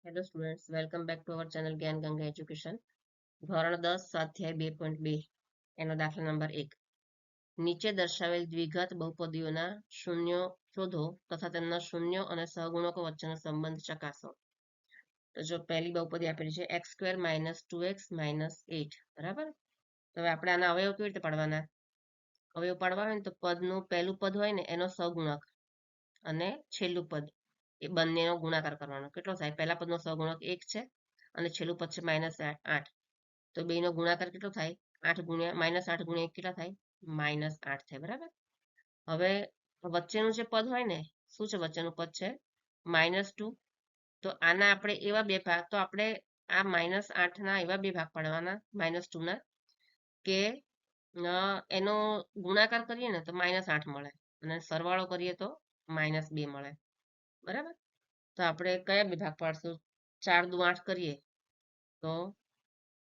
Hello students, welcome back to our channel જ્ઞાન Ganga education. ધોરણ 10 સ્વાધ્યાય 2.2 એનો દાખલા નંબર 1. નીચે દર્શાવેલ દ્વિઘાત બહુપદીઓના શૂન્યો શોધો તથા તેમના શૂન્યો અને સહગુણકો વચ્ચેનો સંબંધ ચકાસો. તો જો પહેલી બહુપદી આપેલી છે x² - 2x - 8, બરાબર. તો હવે આપણે આના અવયવ કેવી રીતે પાડવાના? અવયવ પાડવા હોય ને તો પદનું પહેલું પદ હોય ને એનો સહગુણક અને છેલ્લું પદ એ બંનેનો ગુણાકાર કરવાનો. કેટલો થાય? પહેલા પદનો સહગુણક 1 છે અને છેલ્લું પદ છે -8. તો બેનો ગુણાકાર કેટલો થાય? 8 ગુણ્યા -8 ગુણ્યા 1 કેટલા થાય? -8 થાય, બરાબર. હવે વચ્ચેનું જે પદ હોય ને, શું છે વચ્ચેનું પદ? છે -2. તો આના આપણે એવા બે ભાગ, તો આપણે આ -8 ના એવા બે ભાગ પાડવાના -2 ના, કે એનો ગુણાકાર કરીએ ને તો -8 મળે અને સરવાળો કરીએ તો -2 મળે, બરાબર. તો આપણે કયા બે ભાગ પાડશું? 4 દુ 8 કરીએ તો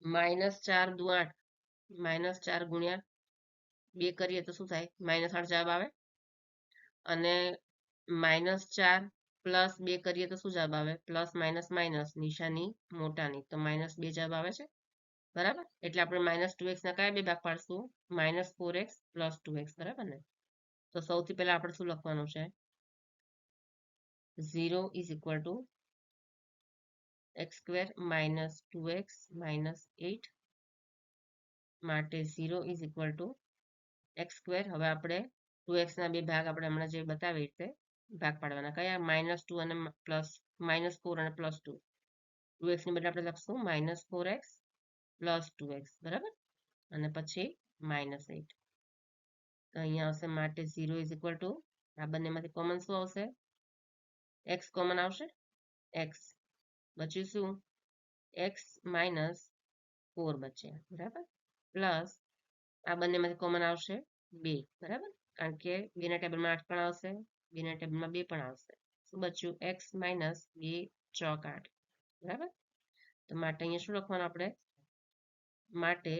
-4 દુ 8, -4 ગુણ્યા 2 કરીએ તો શું થાય? -8 જવાબ આવે. અને -4 પ્લસ 2 કરીએ તો શું જવાબ આવે? પ્લસ માઇનસ માઇનસ નિશાની મોટાની, તો -2 જવાબ આવે છે, બરાબર. એટલે આપણે -2x ના કયા બે ભાગ પાડશું? -4x + 2x, બરાબર ને. તો સૌથી પહેલા આપણે શું લખવાનું છે? 0 = x² - 2x - 8 માટે 0 = x². હવે આપણે 2x ના બે ભાગ આપણે હમણાં જે બતાવી રીતે ભાગ પાડવાના. કયા? -2 અને -4 અને +2. 2x ની બદલે આપણે લખશું -4x + 2x, બરાબર. અને પછી -8. તો અહીંયા આવશે માટે 0 = આ બંનેમાંથી કોમન શું આવશે? x કોમન આવશે. x બચ્યું શું? x - 4 બચ્યા, બરાબર. પ્લસ આ બંનેમાંથી કોમન આવશે 2, બરાબર. કારણ કે 2 ના ટેબલમાં 8 પણ આવશે, 2 ના ટેબલમાં 2 પણ આવશે. શું બચ્યું? x - 2 ચોક 8, બરાબર. તો માટે અહીંયા શું લખવાનું આપણે? માટે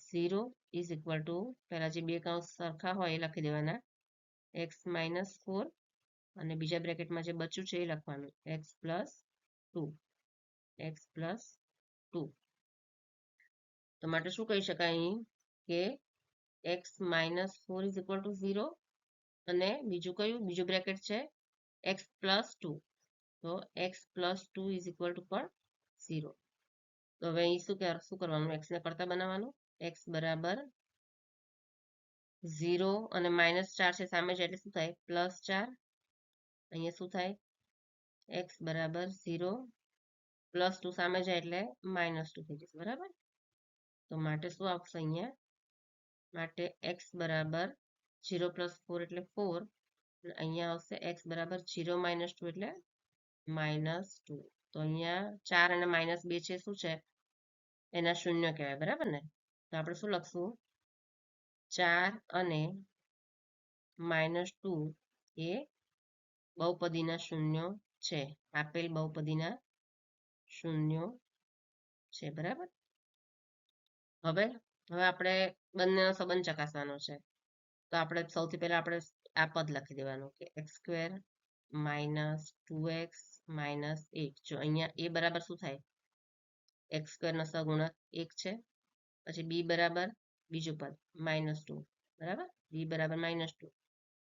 0 = પહેલા જે બે કૌંસ સરખા હોય એ લખી દેવાના, x - 4, અને બીજા બ્રેકેટમાં જે બચ્યું છે એ લખવાનું x + 2, x + 2. તો માટે શું કહી શકાય અહીં? કે x - 4 = 0, અને બીજું કયું? બીજું બ્રેકેટ છે x + 2, તો x + 2 = પણ 0. તો હવે અહીં શું કરવાનું? x ને કરતા બનાવવાનું. x બરાબર 0 અને -4 છે સામે છે એટલે શું થાય? +4. અહીંયા શું થાય? x બરાબર 0 + 2 સામે જાય એટલે -2 થઈ જશે, બરાબર. તો માટે શું આવશે અહીંયા? માટે x બરાબર 0 + 4 એટલે 4, અને અહીંયા આવશે x બરાબર 0 - 2 એટલે -2. તો અહીંયા 4 અને -2 છે, શું છે? એના શૂન્ય કહેવાય, બરાબર ને. તો આપણે શું લખશું? 4 અને -2 એ બહુપદીના શૂન્યો છે, આપેલ બહુપદીના શૂન્યો છે, બરાબર. હવે આપણે બંનેનો સંબંધ ચકાસવાનો છે. તો આપણે સૌથી પહેલા આપણે આ પદ લખી દેવાનું કે x² - 2x - 8. જો અહીંયા a બરાબર શું થાય? x² નો સહગુણક 1 છે. પછી b બરાબર બીજું પદ -2, બરાબર. b બરાબર -2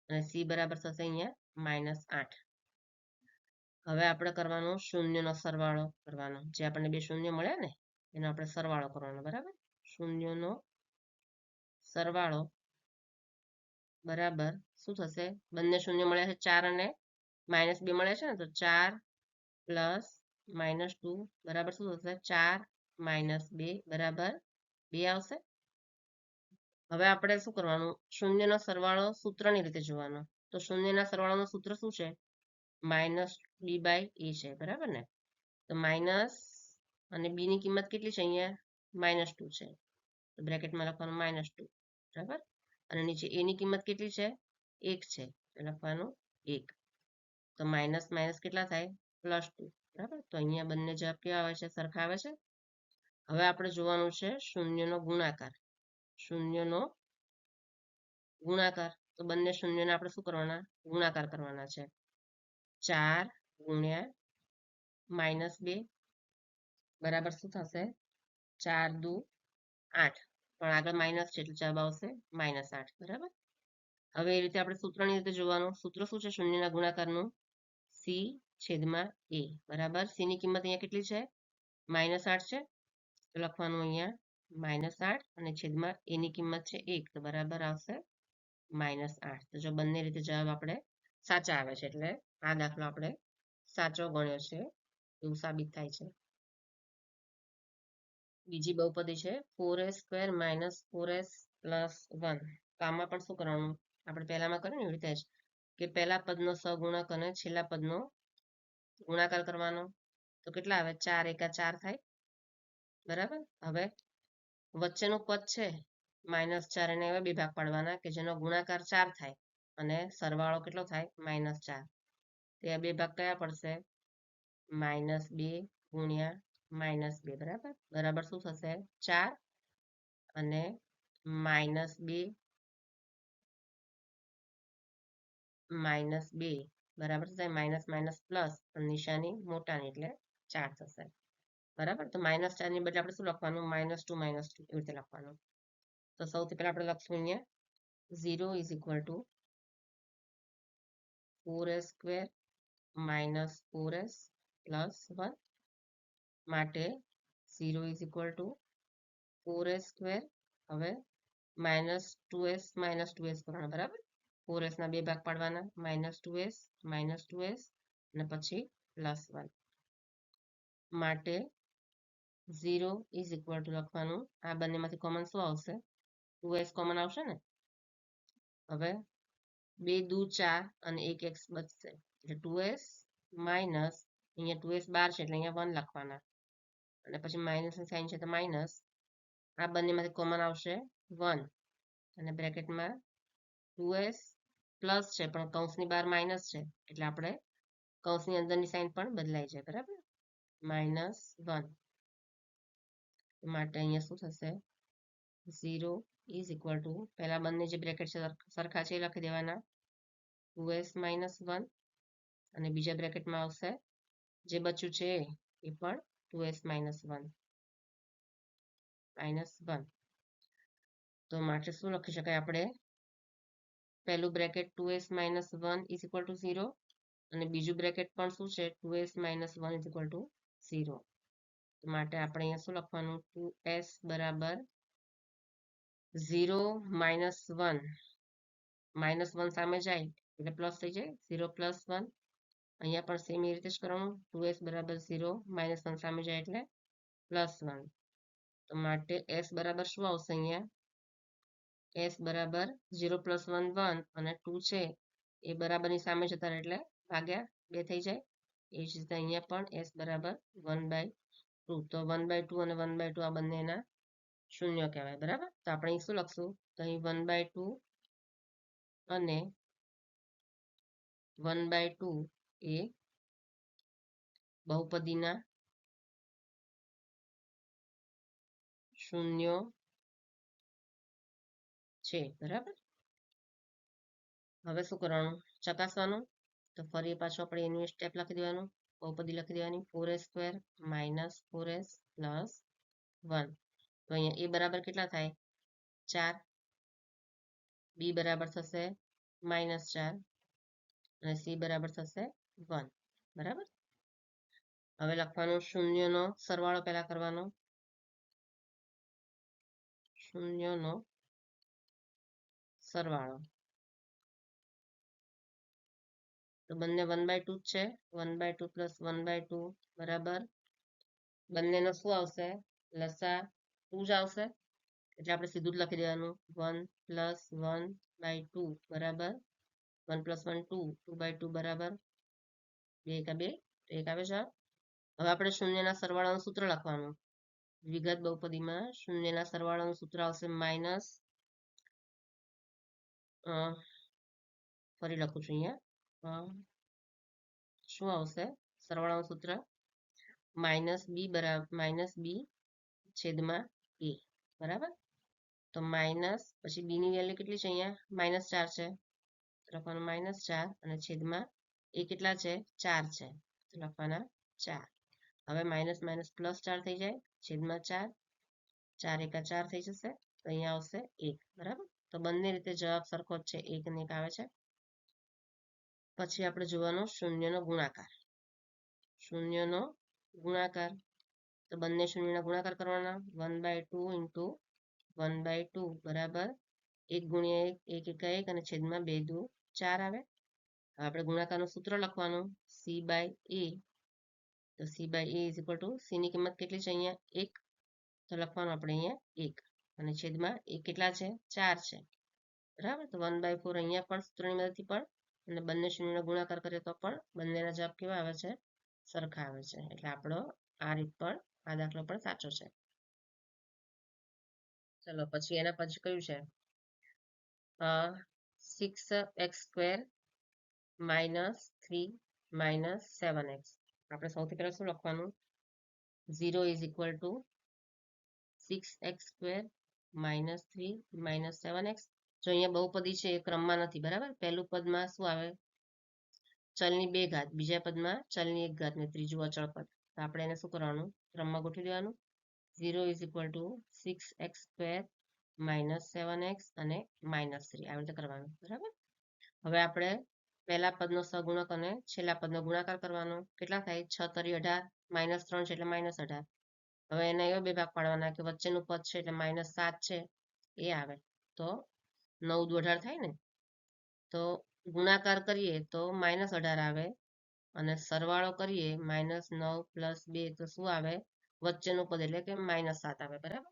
અને c બરાબર થશે અહીંયા -8. હવે આપણે કરવાનો શૂન્યનો સરવાળો કરવાનો. જે આપણને બે શૂન્ય મળ્યા ને એનો આપણે સરવાળો કરવાનો, બરાબર. શૂન્યનો સરવાળો બરાબર શું થશે? બંને શૂન્ય મળ્યા છે, 4 અને -2 મળ્યા છે ને, તો 4 + -2 બરાબર શું થશે? 4 - 2 બરાબર 2 આવશે. હવે આપણે શું કરવાનું? શૂન્યનો સરવાળો સૂત્રની રીતે જોવાનો. તો શૂન્યના સરવાળાનું સૂત્ર શું છે? -b/a છે, બરાબર ને. તો માઇનસ અને b ની કિંમત કેટલી છે? અહીંયા -2 છે, તો બ્રેકેટમાં લખવાનું -2, બરાબર. અને નીચે a ની કિંમત કેટલી છે? 1 છે, તો લખવાનું 1. તો માઇનસ માઇનસ કેટલા થાય? +2, બરાબર. તો અહીંયા બંને જવાબ કેવા આવે છે? સરખા આવે છે. હવે આપણે જોવાનું છે શૂન્યનો ગુણાકાર. શૂન્યનો ગુણાકાર, તો બંને શૂન્યને આપણે શું કરવાના? ગુણાકાર કરવાના છે. 4 ગુણ્યા -2 બરાબર શું થશે? 4 દુ 8, પણ આગળ માઇનસ છે એટલે જવાબ આવશે -8. બરાબર. હવે એ રીતે આપણે સૂત્રની રીતે જોવાનું. સૂત્ર શું છે શૂન્યના ગુણાકારનું? સી છેદમાં એ. બરાબર. સી ની કિંમત અહીંયા કેટલી છે? -8 છે, તો લખવાનું અહીંયા -8 અને છેદમાં એ ની કિંમત છે 1, તો બરાબર આવશે -8. તો જો બંને રીતે જવાબ આપણે સાચા આવે છે એટલે આ દાખલો આપણે સાચો ગણ્યો છે એવું સાબિત થાય છે. બીજી બહુપદી છે 4s² - 4s + 1. તો આમાં પણ શું કરવાનું? આપણે પહેલામાં કર્યું ને એવી રીતે જ કે પહેલા પદનો સહગુણક અને છેલ્લા પદનો ગુણાકાર કરવાનો. તો કેટલા આવે? 4 × 4 થાય. બરાબર. હવે વચ્ચેનું પદ છે -4, એને એવા બે ભાગ પાડવાના કે જેનો ગુણાકાર 4 થાય અને સરવાળો કેટલો થાય? -4. તે આ બે ભાગ કયા પડશે? -2 ગુણ્યા -2. બરાબર. બરાબર શું થશે? 4 અને -2 બરાબર થશે માઇનસ પ્લસ, નિશાની મોટાની એટલે 4 થશે. બરાબર. તો -4 ની બદલે આપણે શું લખવાનું? -2 એવી રીતે લખવાનું. તો સૌથી પહેલા આપણે લખશું અહીંયા 0 = 4s² - 4s + 1 માટે 0 = 4s². હવે -2s કરવાના. બરાબર. 4s ના બે ભાગ પાડવાના, -2s અને પછી +1 માટે 0 = લખવાનું. આ બંનેમાંથી કોમન શું આવશે? 2s કોમન આવશે ને. હવે 2 દુ 4 અને 1 x બચશે એટલે 2s માઇનસ, અહીંયા 2s બહાર છે એટલે અહીંયા 1 લખવાના અને પછી માઇનસની સાઇન છે તો માઇનસ. આ બંનેમાંથી કોમન આવશે 1 અને બ્રેકેટમાં 2s પ્લસ છે પણ કૌંસની બહાર માઇનસ છે એટલે આપણે કૌંસની અંદરની સાઇન પણ બદલાઈ જાય. બરાબર. -1 માટે અહીંયા શું થશે? 0 = પહેલા બંને જે બ્રેકેટ છે સરખા છે એ લખી દેવાના, 2s - 1 અને બીજા બ્રેકેટમાં આવશે જે બચ્યું છે એ પણ 2s - 1 તો માટે શું લખી શકાય આપણે? પહેલું બ્રેકેટ 2s - 1 = 0 અને બીજું બ્રેકેટ પણ શું છે? 2s - 1 = 0. માટે આપણે અહીંયા શું લખવાનું? 2s બરાબર 0 - 1, -1 સામે જાય એટલે પ્લસ થઈ જાય, 0 + 1. અહીંયા પણ સેમ એ રીતે જ કરવાનું. 2s બરાબર 0 - 1 સામે જાય એટલે +1. તો માટે s બરાબર શું આવશે? અહીંયા s બરાબર 0 + 1 1 અને 2 છે એ બરાબરની સામે જતા રહે એટલે ભાગ્યા 2 થઈ જાય. એ જ રીતે અહીંયા પણ s બરાબર 1/2. તો 1/2 અને 1/2 આ બંને એના શૂન્ય કહેવાય. બરાબર. તો આપણે અહીં શું લખશું? તો અહીં 1/2 અને 1/2 એ બહુપદીના શૂન્યો છે. બરાબર. હવે શું કરવાનું? ચકાસવાનું. તો ફરી પાછું આપણે એનું સ્ટેપ લખી દેવાનું, બહુપદી લખી દેવાની 4s² - 4s + 1. તો અહીંયા a બરાબર કેટલા થાય? 4, b બરાબર થશે -4 અને c બરાબર થશે 1. બરાબર. હવે લખવાનું શૂન્યનો સરવાળો પહેલા કરવાનો, શૂન્યનો સરવાળો. તો બંને 1/2 જ છે, 1/2 + 1/2 બરાબર. બંનેનો શું આવશે? લસા 2 જ આવશે એટલે આપણે સીધું જ લખી દેવાનું 1 + 1/2 બરાબર 1 + 1 2, 2/2 બરાબર 2 × 2 તો 1 આવે જવાબ. હવે આપણે શૂન્યના સરવાળાનું સૂત્ર લખવાનું. દ્વિઘાત બહુપદીમાં શૂન્યના સરવાળાનું સૂત્ર આવશે માઇનસ, ફરી લખું છું અહીંયા, શું આવશે સરવાળાનું સૂત્ર? -b છેદમાં a. બરાબર. તો માઇનસ પછી b ની વેલ્યુ કેટલી છે? અહીંયા -4 છે તો લખવાનું -4 અને છેદમાં a કેટલા છે? 4 છે તો લખવાના 4. હવે માઇનસ માઇનસ પ્લસ 4 થઈ જાય, છેદમાં 4, 4 એકા 4 થઈ જશે, તો અહીંયા આવશે 1, બરાબર. તો બંને રીતે જવાબ સરખો જ છે, 1 ને 1 આવે છે. પછી આપણે જોવાનું શૂન્યનો ગુણાકાર. શૂન્યનો ગુણાકાર, તો બંને શૂન્યના ગુણાકાર કરવાના. 1/2 ઇન્ટુ 1/2 બરાબર 1 ગુણ્યા 1, 1 એકા 1 અને છેદમાં 2 દુ 4 આવે. હવે આપણે ગુણાકારનું સૂત્ર લખવાનું, c/a. તો c/a is equal to c ની કિંમત કેટલી છે અહીંયા 1, તો લખવાનું આપણે અહીંયા 1 અને છેદમાં 1 કેટલા છે 4 છે, બરાબર. તો 1/4 અહીંયા પણ સૂત્રની મદદથી પણ અને બંને શૂન્યનો ગુણાકાર કરીએ તો પણ બંનેના જવાબ કેવા આવે છે, સરખા આવે છે. એટલે આપણો આ રીત પણ આ દાખલો પણ સાચો છે. ચલો પછી એના પછી કયું છે 6x² - 3 - 7x. આપણે સૌથી પહેલા શું લખવાનું, 0 is equal to 6x² - 3 - 7x. જો અહીંયા બહુપદી છે એ ક્રમમાં નથી, બરાબર. પહેલું પદમાં શું આવે, ચલની 2 ઘાત, બીજા પદમાં ચલની 1 ઘાત ને ત્રીજું અચળ પદ. તો આપણે એને શું કરવાનું, ક્રમમાં ગોઠવી દેવાનું. 0 is equal to 6x² - 7x અને -3 આવી રીતે કરવાનું, બરાબર. હવે આપણે પહેલા પદનો સહગુણક અને છેલ્લા પદનો ગુણાકાર કરવાનો. કેટલા થાય, 6 તરી 18, -3 છે એટલે -18. હવે એના એવા બે ભાગ પાડવાના કે વચ્ચેનું પદ છે એટલે -7 છે એ આવે, તો 9 દુ 18 થાય ને. તો ગુણાકાર કરીએ તો -18 આવે અને સરવાળો કરીએ -9 + 2 તો શું આવે, વચ્ચેનું પદ એટલે કે -7 આવે, બરાબર.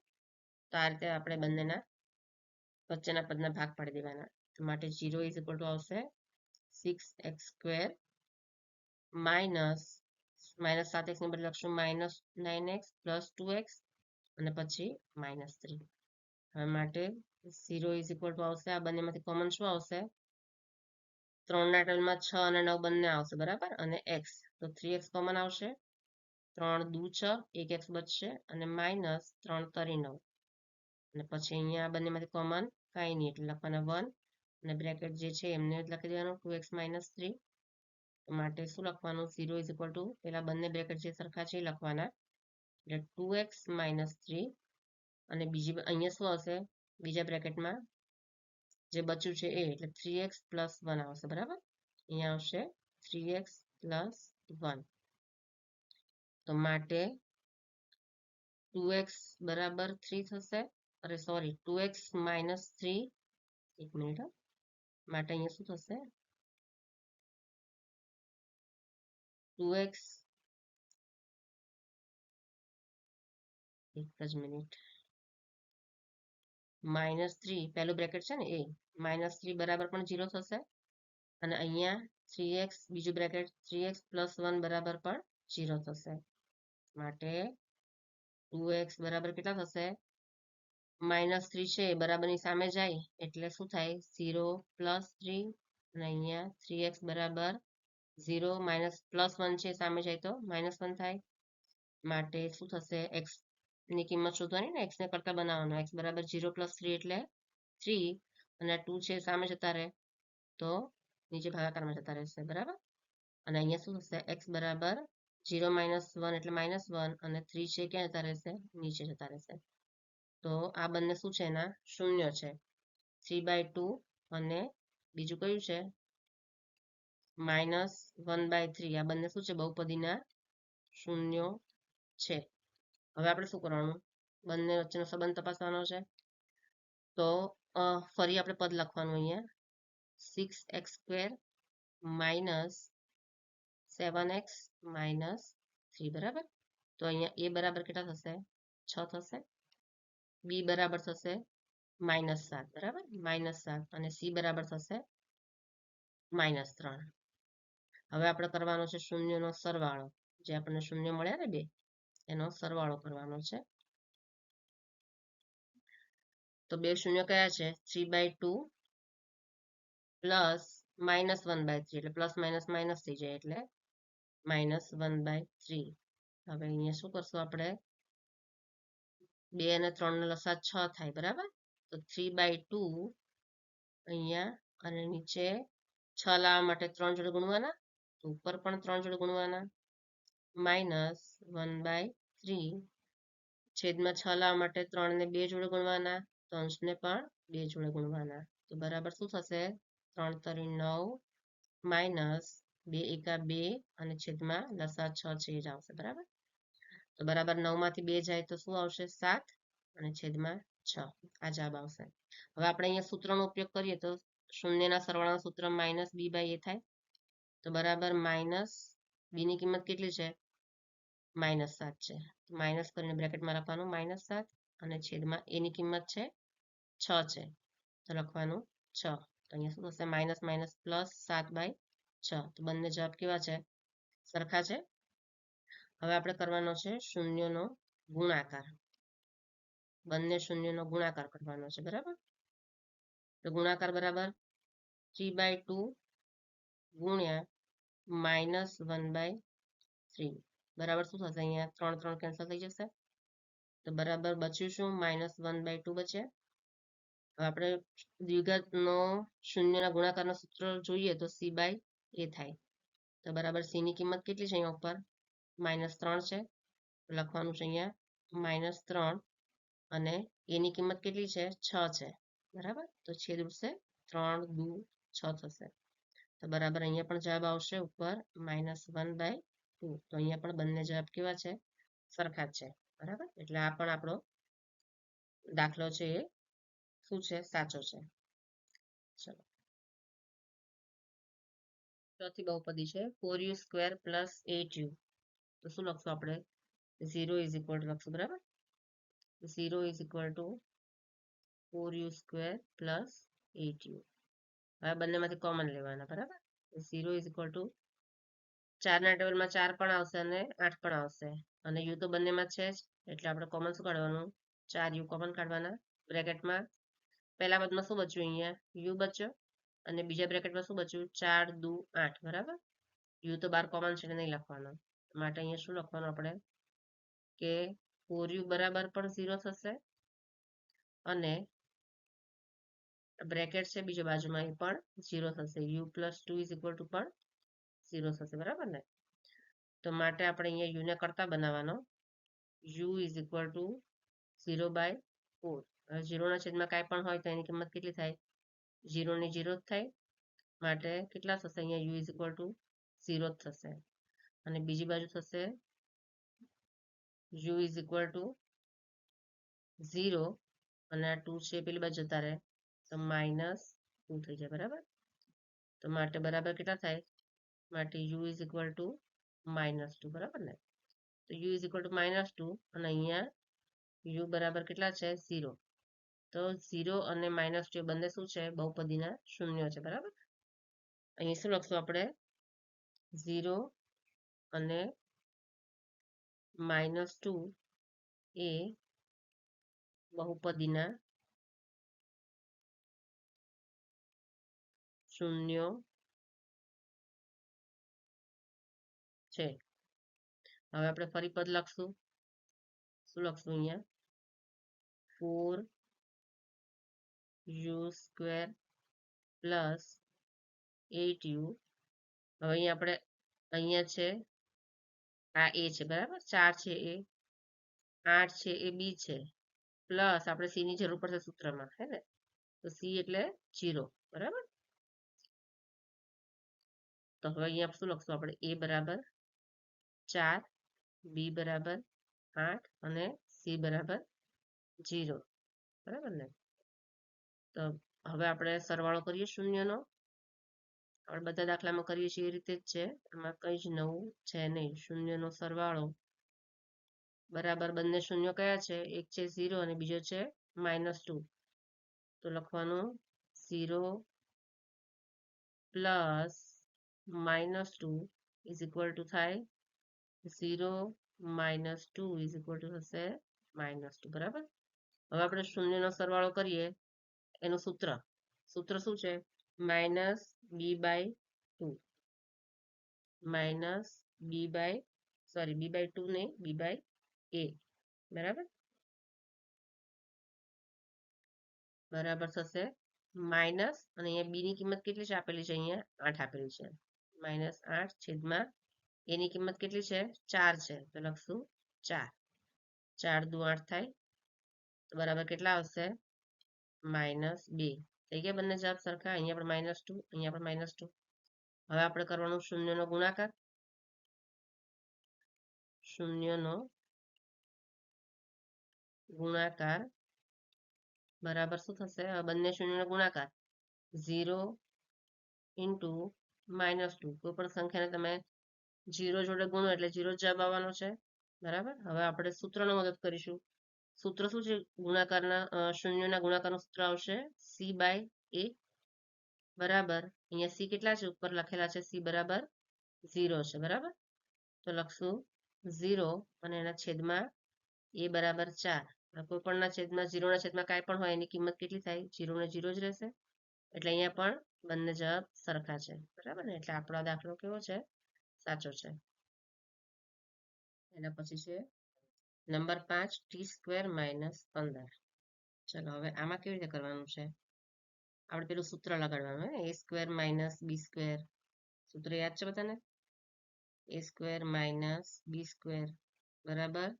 તો આ રીતે આપણે બંનેના વચ્ચેના પદના ભાગ પાડી દેવાના. તો માટે 0 ઇઝ ઇક્વલ ટુ આવશે 6x² -7x ને બદલે લખશું -9x + 2x અને પછી -3. હવે માટે 0 ઇઝ ઇક્વલ ટુ આવશે, આ બંનેમાંથી કોમન શું આવશે, 3 ના ટેબલમાં 6 અને 9 બંને આવશે, બરાબર. અને x, તો 3x કોમન આવશે, 3 દુ 6, 1x બચશે અને -3 તરી 9 અને પછી અહીંયા બંનેમાંથી કોમન કાંઈ નહીં એટલે લખવાના 1 અને બ્રેકેટ જે છે એમને જ લખી દેવાનું 2x - 3. માટે શું લખવાનું, 0 ઇઝ ઇક્વલ ટુ પેલા બંને બ્રેકેટ જે સરખા છે એ લખવાના એટલે 2x - 3 અને બીજી અહીંયા શું આવશે, બીજા બ્રેકેટમાં જે બચ્યું છે એ એટલે 3x + 1 આવશે, બરાબર. અહીંયા આવશે 3x + 1. તો માટે 2x બરાબર 3 થશે, અરે સોરી 2x - 3, એક મિનિટ, માટે અહીંયા શું થશે, 2x, એક જ મિનિટ, -3 પહેલું બ્રેકેટ છે ને એ -3 બરાબર પણ 0 થશે અને અહીંયા 3x બીજું બ્રેકેટ 3x + 1 બરાબર પણ 0 થશે. માટે 2x બરાબર કેટલા થશે, -3 છે બરાબરની સામે જાય એટલે શું થાય 0 + 3 અને અહીંયા 3x બરાબર 0 +1 છે સામે જાય તો -1 થાય. માટે શું થશે, x ની કિંમત શોધવાની ને, x ને કરતા બનાવવાનો. x બરાબર 0 + 3 એટલે 3 અને 2 છે સામે જતા રહે તો નીચે ભાગાકારમાં જતા રહેશે, બરાબર. અને અહીંયા શું થશે, x બરાબર 0 - 1 એટલે -1 અને 3 છે ક્યાં જતા રહેશે, નીચે જતા રહેશે. તો આ બંને શું છે, એના શૂન્ય છે, 3/2 અને બીજું કયું છે -1/3. આ બંને શું છે, બહુપદીના શૂન્યો છે. હવે આપણે શું કરવાનું, બંને વચ્ચેનો સંબંધ તપાસવાનો છે. તો ફરી આપણે પદ લખવાનું અહીંયા 6x² - 7x - 3, બરાબર. તો અહીંયા a બરાબર કેટલા થશે, 6 થશે, b બરાબર થશે -7, બરાબર, -7 અને c બરાબર થશે -3. હવે આપણે કરવાનો છે શૂન્યનો સરવાળો, જે આપણને શૂન્ય મળ્યા ને બે, એનો સરવાળો કરવાનો છે. તો બે શૂન્ય કયા છે, 3/2 પ્લસ -1/3 એટલે પ્લસ માઇનસ થઈ જાય એટલે -1/3. હવે અહીંયા શું કરશું આપણે, 2 અને 3 નો લસા 6 થાય, બરાબર. તો 3/2 અહીંયા અને નીચે 6 લાવવા માટે 3 જોડે ગુણવાના, તો ઉપર પણ 3 જોડે ગુણવાના માઇનસ 1/3 છેદમાં 6 લાવવા માટે 3 ને 2 જોડે ગુણવાના, તો અંશને પણ 2 જોડે ગુણવાના. તો બરાબર શું થશે? 3 તરી 9 માઇનસ 2 એકા 2 અને છેદમાં લસા 6 છે એ જ આવશે. બરાબર, તો બરાબર 9 માંથી 2 જાય તો શું આવશે? 7 અને છેદમાં 6 આ જવાબ આવશે. હવે આપણે અહીંયા સૂત્રનો ઉપયોગ કરીએ તો શૂન્યના સરવાળાનું સૂત્ર માઇનસ b બાય a થાય. તો બરાબર માઇનસ બી ની કિંમત કેટલી છે? -7 છે. માઇનસ કરીને બ્રેકેટમાં લખવાનું -7 અને છેદમાં a ની કિંમત છે 6 છે, તો લખવાનું 6. તો અહીંયા શું થશે? Minus minus plus 7/6. તો બંને જવાબ કેવા છે? સરખા છે. હવે આપણે કરવાનો છે શૂન્યનો ગુણાકાર. બંને શૂન્યનો ગુણાકાર કરવાનો છે. બરાબર, તો ગુણાકાર બરાબર 3/2 ગુણ્યા -1/3 બરાબર શું થશે? અહીંયા 3 3 કેન્સલ થઈ જશે. તો બરાબર બચ્યું શું? -1/2 બચે. હવે આપણે દ્વિઘાતનો શૂન્યના ગુણાકારનો સૂત્ર જોઈએ તો c બાય a થાય. તો બરાબર c ની કિંમત કેટલી છે? અહીંયા ઉપર -3 છે, તો લખવાનું છે અહીંયા -3 અને a ની કિંમત કેટલી છે? 6 છે. બરાબર, તો છેદ ઉડશે, 3 દુ 6 થશે. તો બરાબર અહીંયા પણ જવાબ આવશે ઉપર -1/2. તો અહીંયા પણ બંને જવાબ કેવા છે? સરખા જ છે. બરાબર, એટલે આ પણ આપણો દાખલો છે એ શું છે? સાચો છે. ચલો, ચોથી બહુપદી છે 4u² + 8u. તો શું લખશું આપણે? 0 = લખશું. બરાબર, 0 = 4u² + 8u. હવે બંનેમાંથી કોમન લેવાના. બરાબર, 0 = 4 ના ટેબલમાં 4 પણ આવશે અને 8 પણ આવશે અને u તો બંનેમાં છે જ, એટલે આપણે કોમન શું કાઢવાનું? 4u કોમન કાઢવાના. બ્રેકેટમાં પહેલા પદમાં શું બચ્યું? અહીંયા u બચ્યો અને બીજા બ્રેકેટમાં શું બચ્યું? 4 દુ 8. બરાબર, u તો બાર કોમન છે એટલે નહીં લખવાનો, માટે અહીંયા શું લખવાનું આપણે? કે 4u બરાબર પણ 0 થશે અને બ્રેકેટ છે બીજો બાજુમાં એ પણ 0 થશે. u + 2 = પણ 0 થશે. બરાબર ને? તો માટે આપણે અહીંયા u ને કરતા બનાવવાનો. u = 0/4. હવે 0 ના છેદમાં કાંઈ પણ હોય તો એની કિંમત કેટલી થાય? 0 ની 0 જ થાય, માટે કેટલા થશે? અહીંયા u = 0 જ થશે અને બીજી બાજુ થશે u = 0 અને આ 2 છે પેલી બાજુ જતા રહે તો -2 થઈ જાય. બરાબર, તો માટે બરાબર કેટલા થાય? માટે u = -2. બરાબર ને? તો u = -2 અને અહીંયા u બરાબર કેટલા છે? 0. તો 0 અને -2 બંને શું છે? બહુપદીના શૂન્યો છે. બરાબર, અહીં શું લખશું આપણે? 0 અને -2 એ બહુપદીના શૂન્યો છે. હવે આપણે ફરી પદ લખશું. શું લખશું? અહીંયા 4u² + 8u. હવે અહીંયા આપણે અહીંયા છે આ a છે. બરાબર, 4 છે એ, 8 છે એ b છે, પ્લસ આપણે c ની જરૂર પડશે સૂત્રમાં, હે ને? તો c એટલે 0. બરાબર, તો હવે અહીંયા શું લખશું આપણે? a બરાબર 4, b બરાબર 8 અને c બરાબર 0. બરાબર ને? તો હવે આપણે સરવાળો કરીએ શૂન્યનો. આપણે બધા દાખલામાં કરીએ છીએ એ રીતે જ છે, એમાં કંઈ જ નવું છે નહીં. શૂન્યનો સરવાળો બરાબર બંને શૂન્ય કયા છે? એક છે 0 અને બીજો છે -2. તો લખવાનું 0 + -2 = થાય 0 - 2 થશે -2. બરાબર, હવે આપણે શૂન્યનો સરવાળો કરીએ એનું સૂત્ર શું છે? -b/2 b/2 નહીં, b/a. બરાબર, બરાબર થશે માઇનસ અને અહીંયા b ની કિંમત કેટલી છે આપેલી છે? અહીંયા 8 આપેલી છે. -8 છેદમાં એની કિંમત કેટલી છે? 4 છે, તો લખશું 4. 4 દુ 8 થાય, તો બરાબર કેટલા આવશે? -2. થઈ ગયા બંને જવાબ સરખા. અહીંયા પણ -2, અહીંયા પણ -2. હવે આપણે કરવાનું શૂન્યનો ગુણાકાર. શૂન્યનો ગુણાકાર બરાબર શું થશે? બંને શૂન્યનો ગુણાકાર 0 ઇન્ટુ -2. કોઈ પણ સંખ્યાને તમે 0 જોડે ગુણો એટલે 0 જવાબ આવવાનો છે. બરાબર. હવે આપણે સૂત્રનો મદદ કરીશું. સૂત્ર શું છે? ગુણાકારના શૂન્યના ગુણાકારનું સૂત્ર આવશે c/a. બરાબર. અહીંયા c કેટલા છે? ઉપર લખેલા છે. c બરાબર 0 છે. બરાબર. તો લખશું 0 અને એના છેદમાં a બરાબર 4. કોઈ પણના છેદમાં 0 ના છેદમાં કાંઈ પણ હોય એની કિંમત કેટલી થાય? 0 ને 0 જ રહેશે. એટલે અહીંયા પણ બંને જવાબ સરખા છે. બરાબર ને? એટલે આપણો દાખલો કેવો છે? સાચો છે. એના પછી છે નંબર 5 t² - 15. ચલો હવે આમાં કેવી રીતે કરવાનું છે? આપણે પેલું સૂત્ર લગાડવાનું a² - b². સૂત્ર યાદ છે બધાને? a² - b² બરાબર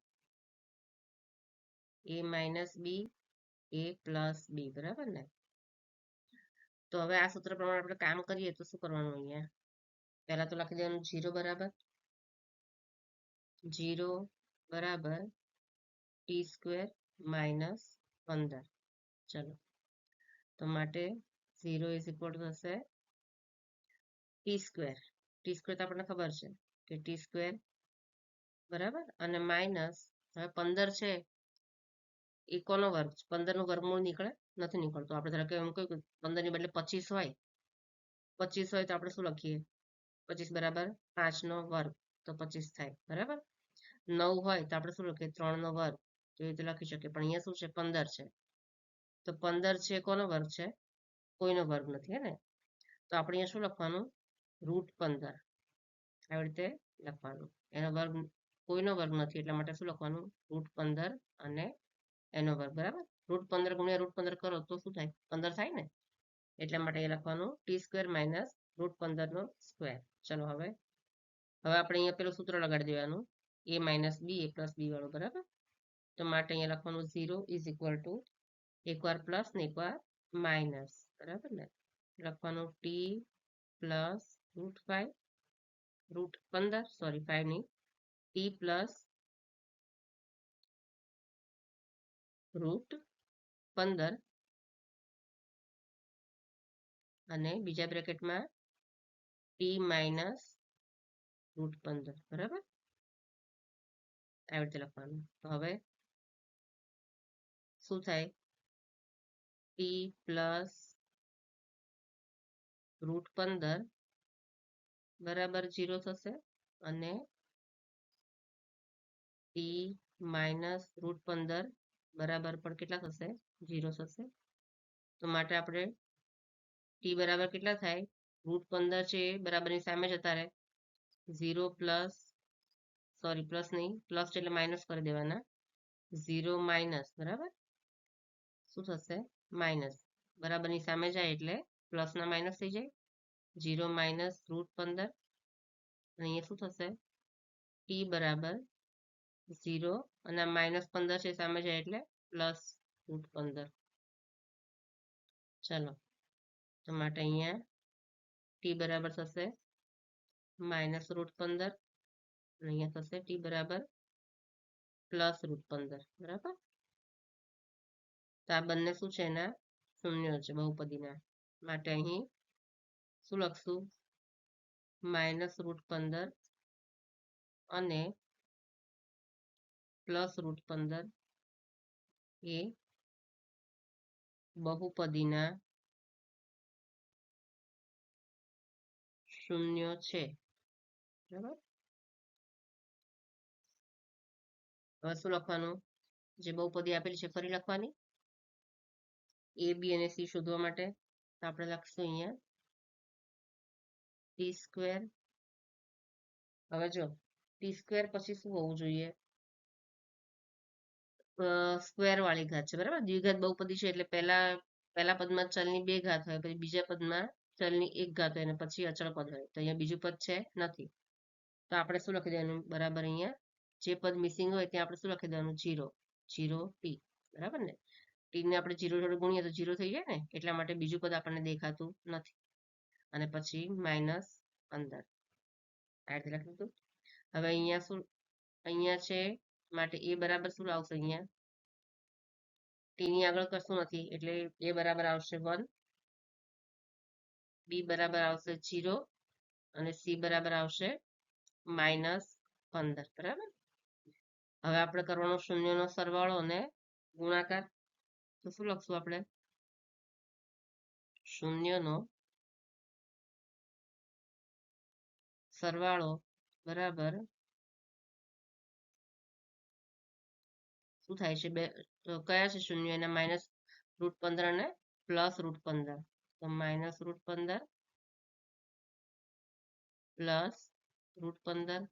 a - b a plus b. બરાબર ને? તો હવે આ સૂત્ર પ્રમાણે આપણે કામ કરીએ તો શું કરવાનું? અહીંયા પહેલા તો લખી દેવાનું 0 બરાબર 0 બરાબર t² - 15. ચલો તો માટે 0 = થશે t². t² તો આપણને ખબર છે કે t² બરાબર અને માઇનસ હવે 15 છે એ કોનો વર્ગ? 15 નું વર્ગમૂળ નીકળે? નથી નીકળતું. આપણે ધારો કે એમ કહ્યું 15 ની બદલે 25 હોય, 25 હોય તો આપણે શું લખીએ? 25 બરાબર 5 નો વર્ગ, તો 25 થાય. બરાબર. 9 હોય તો આપણે શું લખીએ? 3 નો વર્ગ, તો એ રીતે લખી શકીએ. પણ અહીંયા શું છે? 15 છે. તો 15 છે કોનો વર્ગ છે? કોઈનો વર્ગ નથી, હે ને? તો આપણે અહીંયા શું લખવાનું? √15. આવી રીતે લખવાનું. એનો વર્ગ કોઈનો વર્ગ નથી એટલા માટે શું લખવાનું? √15 અને એનો વર્ગ. બરાબર. √15 ગુણ્યા √15 કરો તો શું થાય? 15 થાય ને? એટલા માટે એ લખવાનું t² - √15². ચલો હવે આપણે અહીંયા પેલું સૂત્ર લગાડી દેવાનું a - b a plus b વાળું. બરાબર. તો માટે અહીંયા લખવાનું 0 = એકવાર પ્લસ ને એકવાર માઇનસ. બરાબર ને? લખવાનું t પ્લસ √5 √15 સોરી 5 નહીં t પ્લસ √15 અને બીજા બ્રેકેટમાં t માઇનસ √15. બરાબર. આવી રીતે લખવાનું. તો હવે શું થાય? t પ્લસ √15 બરાબર 0 થશે અને t માઇનસ √15 બરાબર પણ કેટલા થશે? 0 થશે. તો માટે આપણે t બરાબર કેટલા થાય? √15 છે બરાબરની સામે જતા રહે. 0 પ્લસ સોરી પ્લસ નહીં, પ્લસ એટલે માઇનસ કરી દેવાના. 0 માઇનસ બરાબર શું થશે? માઇનસ. બરાબરની સામે જાય એટલે પ્લસના માઇનસ થઈ જાય. 0 માઇનસ √15 અને અહીંયા શું થશે? t બરાબર 0 અને -15 છે સામે જાય એટલે પ્લસ √15. ચલો તો માટે અહીંયા t બરાબર થશે -√15 અને અહીંયા થશે t બરાબર પ્લસ √15. બરાબર. તો આ બંને શું છે? એના શૂન્યો છે બહુપદીના. માટે અહીં શું લખશું? -√15 અને પ્લસ √15 એ બહુપદીના શૂન્યો છે. બરાબર. હવે શું લખવાનું? જે બહુપદી આપેલી છે ફરી લખવાની. a b અને c શોધવા માટે તો આપણે લખશું અહીંયા t². હવે જો t² પછી શું હોવું જોઈએ? સ્ક્વેર વાળી ઘાત છે. બરાબર. દ્વિઘાત બહુપદી છે એટલે પહેલા પદમાં ચલની 2 ઘાત હોય, પછી બીજા પદમાં ચલની 1 ઘાત હોય અને પછી અચળ પદ હોય. તો અહીંયા બીજું પદ છે નથી. તો આપણે શું લખી દેવાનું બરાબર અહીંયા જે પદ મિસિંગ હોય ત્યાં આપણે શું લખી દેવાનું 0 0 ટી બરાબર ને ટી ને આપણે 0 જોડે ગુણીએ તો 0 થઈ જાય ને એટલા માટે બીજું પદ આપણને દેખાતું નથી અને પછી -15 આ રીતે લખી દીધું હવે અહીંયા શું અહીંયા છે માટે એ બરાબર શું આવશે અહીંયા ટી ની આગળ કશું નથી એટલે એ બરાબર આવશે 1 બી બરાબર આવશે 0 અને સી બરાબર આવશે -15 બરાબર હવે આપણે કરવાનો શૂન્યનો સરવાળો અને ગુણાકાર તો શું લખશું આપણે શૂન્યનો સરવાળો બરાબર શું થાય છે બે કયા છે શૂન્ય એના -√15 અને +√15 તો -√15 +√15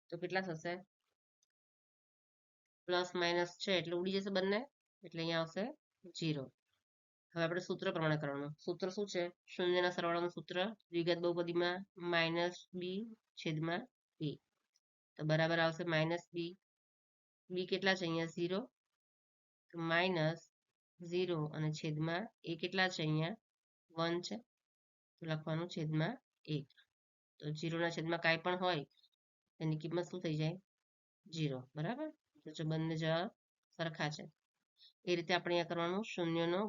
તો કેટલા થશે પ્લસ માઇનસ છે એટલે ઉડી જશે બંને એટલે અહીંયા આવશે 0 હવે આપણે સૂત્ર પ્રમાણે કરવાનું સૂત્ર શું છે શૂન્યના સરવાળાનું સૂત્ર દ્વિઘાત બહુપદીમાં -b/b તો બરાબર આવશે -b બી કેટલા છે અહીંયા 0 તો -0 અને છેદમાં એ કેટલા છે અહીંયા 1 છે તો લખવાનું છેદમાં 1 તો 0 ના છેદમાં કાંઈ પણ હોય એની કિંમત શું થઈ જાય 0 બરાબર તો જો બંને જવાબ સરખા છે એ રીતે આપણે અહીંયા કરવાનું શૂન્યનો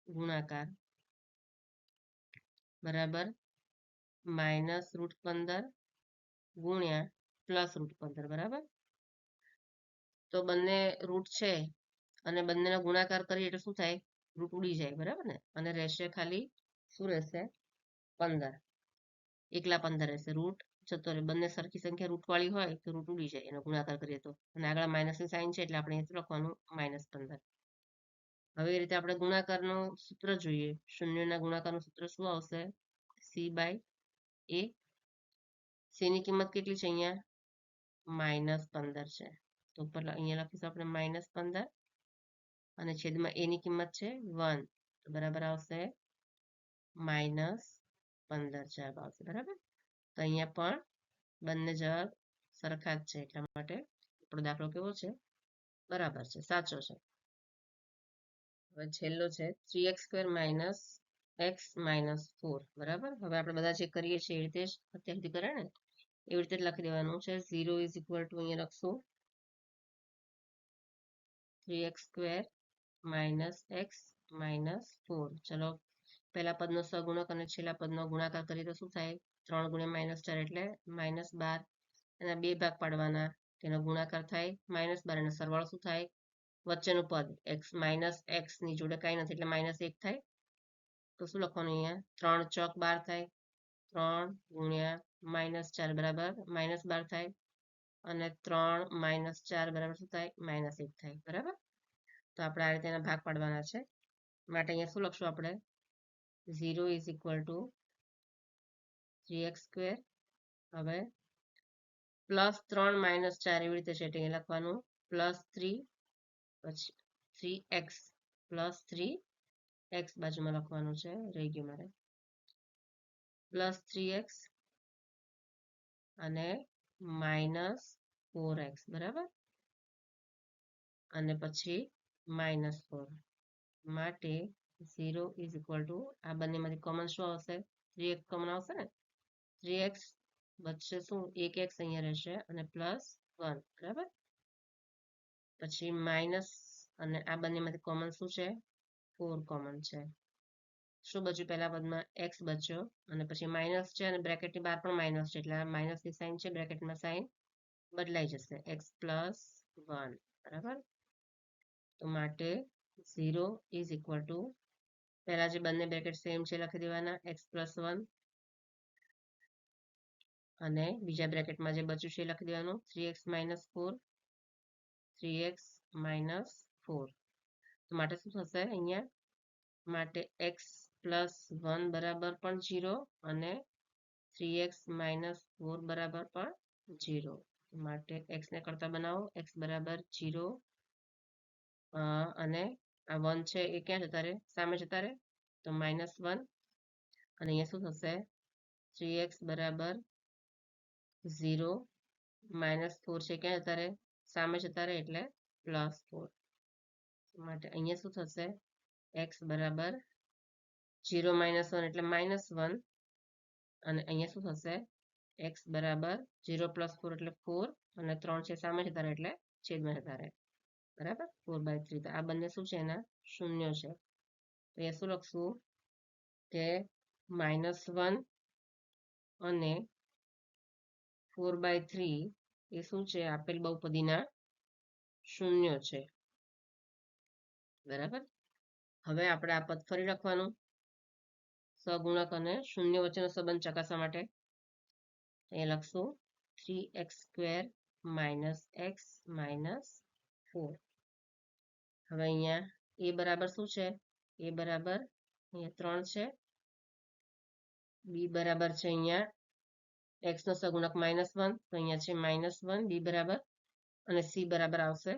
ગુણાકાર બરાબર -√15 ગુણ્યા +√15 બરાબર તો બંને રૂટ છે અને બંનેનો ગુણાકાર કરીએ એટલે શું થાય રૂટ ઉડી જાય બરાબર ને અને રહેશે ખાલી શું રહેશે 15 એકલા 15 રહેશે રૂટ જતો રહે બંને સરખી સંખ્યા રૂટ વાળી હોય તો રૂટ ઉડી જાય એનો ગુણાકાર કરીએ તો અને આગળ માઇનસની સાઇન છે એટલે આપણે અહીં લખવાનું -15 હવે એ રીતે આપણે ગુણાકારનું સૂત્ર જોઈએ શૂન્યના ગુણાકારનું સૂત્ર શું આવશે c/a c ની કિંમત કેટલી છે અહીંયા -15 છે તો ઉપર અહીંયા લખીશું આપણે -15 અને છેદમાં a ની કિંમત છે 1 તો બરાબર આવશે -15 જવાબ આવશે બરાબર તો અહીંયા પણ બંને જવાબ સરખા જ છે એટલા માટે આપણો દાખલો કેવો છે બરાબર છે સાચો છે હવે છેલ્લો છે 3x² - x - 4 બરાબર હવે આપણે બધા જે કરીએ છીએ એ રીતે જ અત્યાર સુધી કરે ને એવી રીતે જ લખી દેવાનું છે 0 = અહીંયા લખશું 3x² - x - 4 ચલો પહેલા પદનો સહગુણક અને છેલ્લા પદનો ગુણાકાર કરીએ તો શું થાય 3 × -4 એટલે -12 એના બે ભાગ પાડવાના તેનો ગુણાકાર થાય -12 અને સરવાળો શું થાય વચ્ચેનું પદ x - x ની જોડે કાંઈ નથી એટલે -1 થાય તો શું લખવાનું અહીંયા 3 ચોક 12 થાય 3 × -4 બરાબર -12 થાય અને 3 - 4 બરાબર શું થાય -1 થાય બરાબર તો આપણે આ રીતે એના ભાગ પાડવાના છે માટે અહીંયા શું લખશું આપણે 0 = 3x² હવે +3 - 4 એવી રીતે છે એટલે અહીંયા લખવાનું +3 પછી 3x +3x બાજુમાં લખવાનું છે રહી ગયું મારે +3x અને -4x બરાબર અને પછી -4 માટે 0 = આ બંનેમાંથી કોમન શું આવશે 3x કોમન આવશે ને 3x વચ્ચે શું 1x અહીંયા રહેશે અને +1 બરાબર પછી માઇનસ અને આ બંનેમાંથી કોમન શું છે 4 કોમન છે શું બચ્યું પહેલા પદમાં x બચ્યો અને પછી માઇનસ છે અને બ્રેકેટની બહાર પણ માઇનસ છે એટલે માઇનસની સાઇન છે બ્રેકેટમાં સાઇન બદલાઈ જશે x +1 બરાબર તો માટે 0 = પહેલા જે બંને બ્રેકેટ સેમ છે લખી દેવાના x +1 અને બીજા બ્રેકેટમાં જે બચ્યું છે એ લખી દેવાનું 3x - 4 3x - 4 તો માટે શું થશે અહીંયા માટે x +1 બરાબર પણ 0 અને 3x - 4 બરાબર પણ 0 માટે x ને કરતા બનાવો x બરાબર 0 અને આ 1 છે એ ક્યાં જતા રહે સામે જતા રહે તો -1 અને અહીંયા શું થશે 3x બરાબર 0 -4 છે ક્યાં જતા રહે સામે જતા રહે એટલે +4 માટે અહીંયા શું થશે x બરાબર 0 - 1 એટલે -1 અને અહીંયા શું થશે x બરાબર 0 + 4 એટલે 4 અને 3 છે સામે જતા રહે એટલે છેદમાં જતા રહે બરાબર 4/3 તો આ બંને શું છે એના શૂન્ય છે તો અહીંયા શું લખશું કે -1 અને 4/3 એ શું છે આપેલ બહુપદીના શૂન્ય છે બરાબર હવે આપણે આ પદ ફરી લખવાનું સહગુણક અને શૂન્ય વચ્ચેનો સંબંધ ચકાસવા માટે એ લખશું 3x² - x - 4 હવે અહીંયા a બરાબર શું છે a બરાબર અહીંયા 3 છે b બરાબર છે અહીંયા x નો સહગુણક -1 તો અહીંયા છે -1 b બરાબર અને c બરાબર આવશે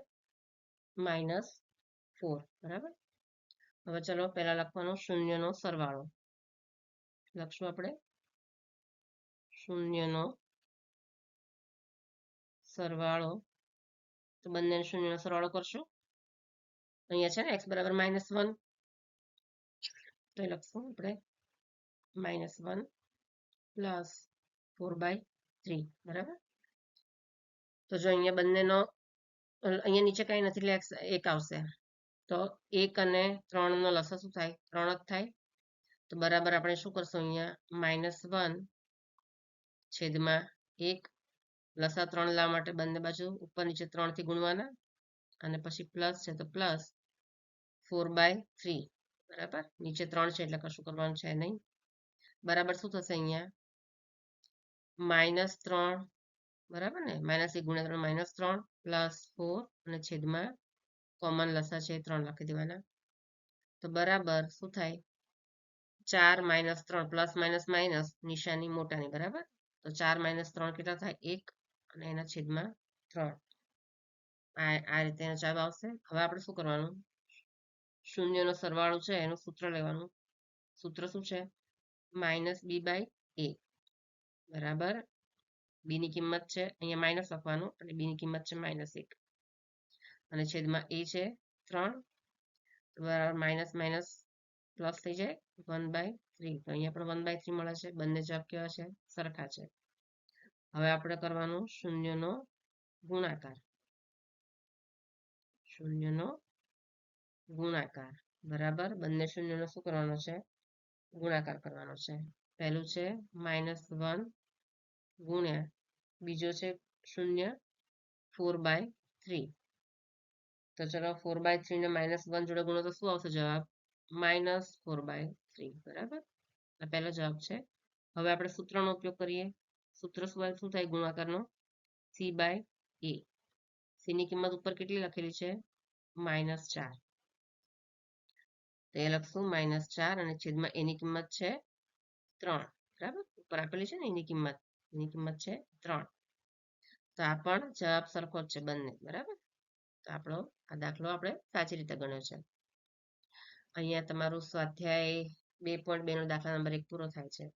-4 બરાબર હવે ચલો પહેલા લખવાનો શૂન્યનો સરવાળો લખશું આપણે શૂન્યનો સરવાળો તો બંને શૂન્યનો સરવાળો કરશું અહીંયા છે ને x બરાબર -1 તો એ લખશું આપણે -1 + 4/3 બરાબર તો જો અહીંયા બંનેનો અહીંયા નીચે કઈ નથી એટલે x 1 આવશે તો 1 અને 3 નો લસા શું થાય 3 જ થાય તો બરાબર આપણે શું કરશું અહીંયા -1 છેદમાં 1 લસા 3 લાવવા માટે બંને બાજુ ઉપર નીચે 3 થી ગુણવાના અને પછી પ્લસ છે તો +4/3 બરાબર નીચે 3 છે એટલે કશું કરવાનું છે નહીં બરાબર શું થશે અહીંયા -3 બરાબર ને -1 × 3 -3 +4 અને છેદમાં કોમન લસા છે 3 લખી દેવાના તો બરાબર શું થાય 4 - 3 +- નિશાની મોટાની બરાબર તો 4 - 3 કેટલા થાય 1 અને એના છેદમાં 3 આ રીતે એનો જવાબ આવશે હવે આપણે શું કરવાનું શૂન્યનો સરવાળો છે એનું સૂત્ર લેવાનું સૂત્ર શું છે -b/a બરાબર b ની કિંમત છે અહીંયા માઇનસ લખવાનું એટલે b ની કિંમત છે -1 અને છેદમાં a છે 3 તો બરાબર માઇનસ પ્લસ થઈ જાય 1/3 તો અહીંયા પણ 1/3 મળે છે બંને જવાબ કેવા છે સરખા છે હવે આપણે કરવાનું શૂન્યનો ગુણાકાર બરાબર બંને શૂન્યનો શું કરવાનો છે ગુણાકાર કરવાનો છે પહેલું છે -1 ગુણ્યા બીજો છે શૂન્ય 4/3 તો ચલો 4/3 ને -1 જોડે ગુણો તો શું આવશે જવાબ -4/3 બરાબર આ પહેલો જવાબ છે હવે આપણે સૂત્રનો ઉપયોગ કરીએ સૂત્ર શું થાય ગુણાકારનો c/a c ની કિંમત ઉપર કેટલી લખેલી છે -4 તો એ લખશું -4 અને છેદમાં a ની કિંમત છે 3 બરાબર ઉપર આપેલી છે ને એની કિંમત છે 3 તો આ પણ જવાબ સરખો જ છે બંને બરાબર તો આપણો આ દાખલો આપણે સાચી રીતે ગણ્યો છે અહીંયા તમારું સ્વાધ્યાય 2.2 નો દાખલા નંબર 1 પૂરો થાય છે